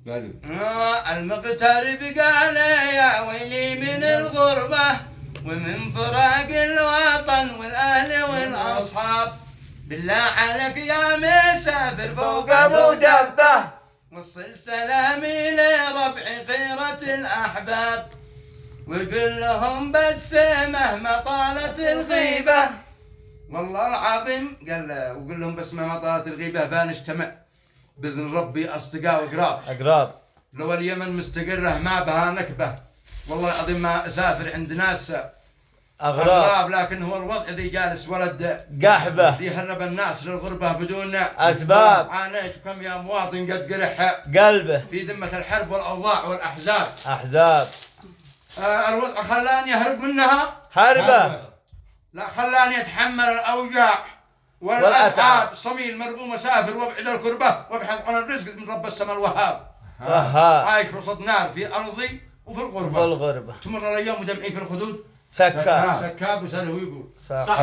قالوا المغترب قال يا ويلي من الغربة ومن فراق الوطن والأهل والأصحاب، بالله عليك يا مسافر فوق أبو دبة وصل سلامي لربعي خيرة الأحباب، وقل لهم بس مهما طالت الغيبة، والله العظيم قال وقل لهم بس مهما طالت الغيبة بنجتمع بإذن ربي أصدقاء أقراب. لو اليمن مستقرة ما بها نكبة، والله العظيم ما أسافر عند ناس أغراب، لكن هو الوضع ذي جالس ولد قحبة يهرب الناس للغربة بدون أسباب. عانيت كم يا مواطن قد قرح قلبه في ذمة الحرب والأوضاع والأحزاب. أحزاب. الوضع خلاني أهرب منها هربة، لا خلاني أتحمل الأوجاع والأتعاب، صميل مرغوم أسافر وابعد الكربة وابحث عن الرزق من رب السماء الوهاب. وهاب عايش وسط نار في أرضي وفي الغربة، تمر الأيام ودمعي في الخدود سكاب سكاب وساله يقول صح